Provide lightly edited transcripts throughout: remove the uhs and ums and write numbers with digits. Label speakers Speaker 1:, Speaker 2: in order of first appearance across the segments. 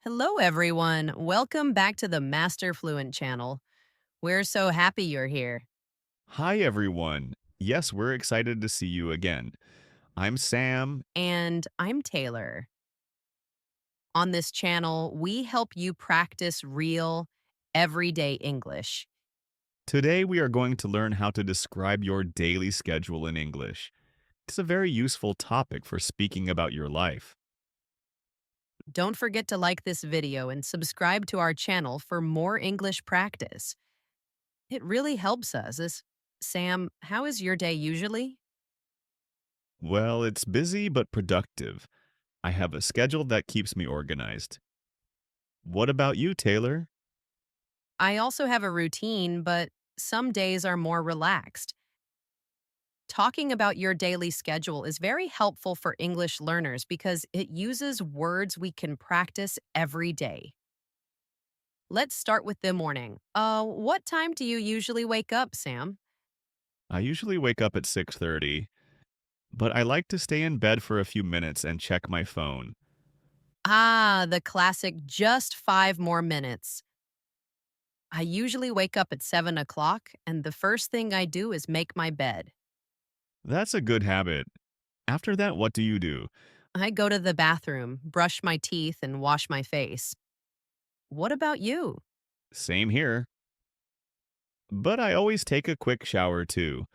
Speaker 1: Hello, everyone. Welcome back to the Master Fluent Channel. We're so happy you're here.
Speaker 2: Hi, everyone. Yes, we're excited to see you again. I'm Sam.
Speaker 1: And I'm Taylor. On this channel, we help you practice real, everyday English.
Speaker 2: Today, we are going to learn how to describe your daily schedule in English. It's a very useful topic for speaking about your life.
Speaker 1: Don't forget to like this video and subscribe to our channel for more English practice. It really helps us. Sam, how is your day usually?
Speaker 2: Well, it's busy but productive. I have a schedule that keeps me organized. What about you, Taylor?
Speaker 1: I also have a routine, but some days are more relaxed. Talking about your daily schedule is very helpful for English learners because it uses words we can practice every day. Let's start with the morning. What time do you usually wake up, Sam?
Speaker 2: I usually wake up at 6:30, but I like to stay in bed for a few minutes and check my phone.
Speaker 1: Ah, the classic just 5 more minutes. I usually wake up at 7 o'clock, and the first thing I do is make my bed.
Speaker 2: That's a good habit. After that, what do you do?
Speaker 1: I go to the bathroom, brush my teeth, and wash my face. What about you?
Speaker 2: Same here. But I always take a quick shower too.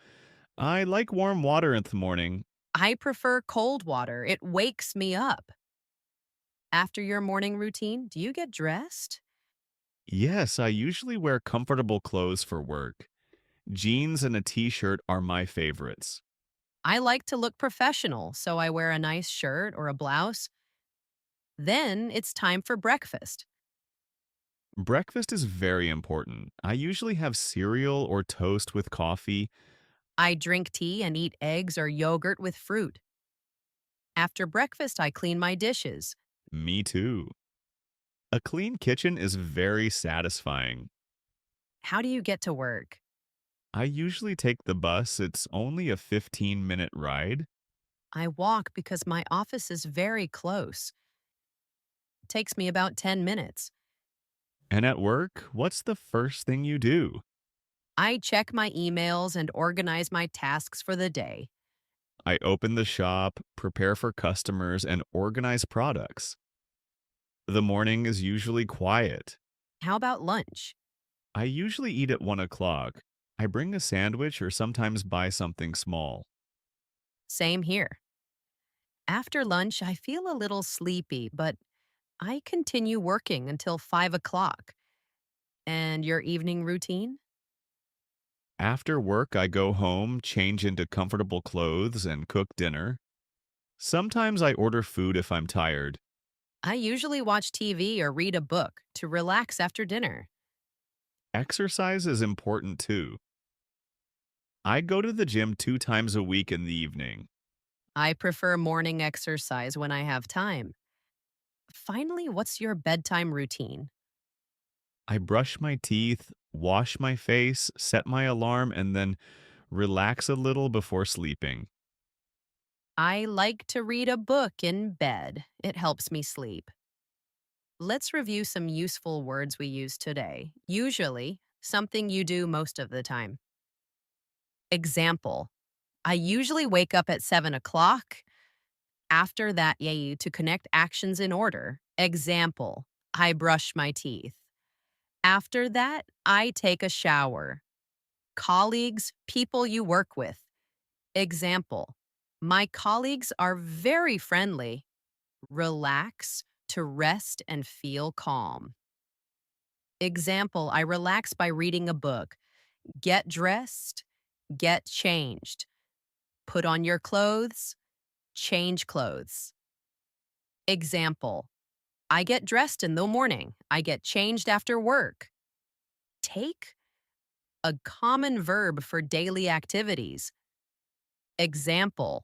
Speaker 2: I like warm water in the morning.
Speaker 1: I prefer cold water. It wakes me up. After your morning routine, do you get dressed?
Speaker 2: Yes, I usually wear comfortable clothes for work. Jeans and a t-shirt are my favorites.
Speaker 1: I like to look professional, so I wear a nice shirt or a blouse. Then it's time for breakfast.
Speaker 2: Breakfast is very important. I usually have cereal or toast with coffee.
Speaker 1: I drink tea and eat eggs or yogurt with fruit. After breakfast, I clean my dishes.
Speaker 2: Me too. A clean kitchen is very satisfying.
Speaker 1: How do you get to work?
Speaker 2: I usually take the bus. It's only a 15-minute ride.
Speaker 1: I walk because my office is very close. It takes me about 10 minutes.
Speaker 2: And at work, what's the first thing you do?
Speaker 1: I check my emails and organize my tasks for the day.
Speaker 2: I open the shop, prepare for customers, and organize products. The morning is usually quiet.
Speaker 1: How about lunch?
Speaker 2: I usually eat at 1 o'clock. I bring a sandwich or sometimes buy something small.
Speaker 1: Same here. After lunch, I feel a little sleepy, but I continue working until 5 o'clock. And your evening routine?
Speaker 2: After work, I go home, change into comfortable clothes, and cook dinner. Sometimes I order food if I'm tired.
Speaker 1: I usually watch TV or read a book to relax after dinner.
Speaker 2: Exercise is important too. I go to the gym 2 times a week in the evening.
Speaker 1: I prefer morning exercise when I have time. Finally, what's your bedtime routine?
Speaker 2: I brush my teeth, wash my face, set my alarm, and then relax a little before sleeping.
Speaker 1: I like to read a book in bed. It helps me sleep. Let's review some useful words we use today. Usually, something you do most of the time. Example: I usually wake up at 7 o'clock. After that, yay, to connect actions in order. Example: I brush my teeth. After that, I take a shower. Colleagues, people you work with. Example: my colleagues are very friendly. Relax to rest and feel calm. Example: I relax by reading a book. Get dressed, get changed. Put on your clothes, change clothes. Example: I get dressed in the morning. I get changed after work. Take, a common verb for daily activities. Example: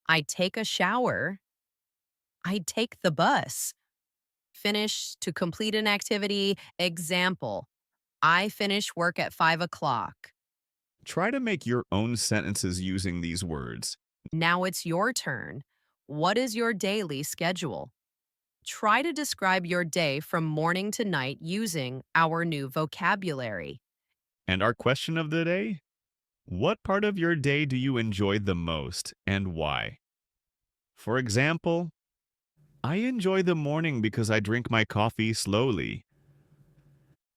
Speaker 1: I take a shower. I take the bus. Finish, to complete an activity. Example: I finish work at 5 o'clock.
Speaker 2: Try to make your own sentences using these words.
Speaker 1: Now it's your turn. What is your daily schedule? Try to describe your day from morning to night using our new vocabulary.
Speaker 2: And our question of the day: what part of your day do you enjoy the most and why? For example, I enjoy the morning because I drink my coffee slowly.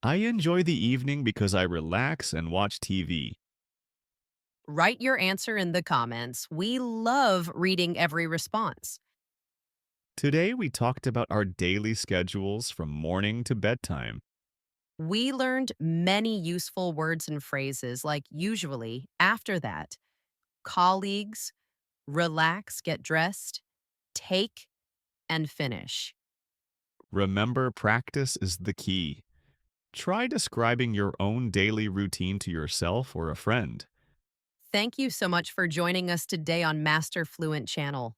Speaker 2: I enjoy the evening because I relax and watch TV.
Speaker 1: Write your answer in the comments. We love reading every response.
Speaker 2: Today we talked about our daily schedules from morning to bedtime.
Speaker 1: We learned many useful words and phrases like usually, after that, colleagues, relax, get dressed, take, and finish.
Speaker 2: Remember, practice is the key. Try describing your own daily routine to yourself or a friend.
Speaker 1: Thank you so much for joining us today on Master Fluent Channel.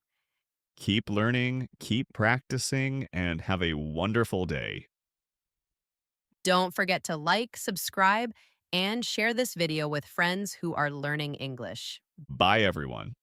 Speaker 2: Keep learning, keep practicing, and have a wonderful day.
Speaker 1: Don't forget to like, subscribe, and share this video with friends who are learning English.
Speaker 2: Bye, everyone.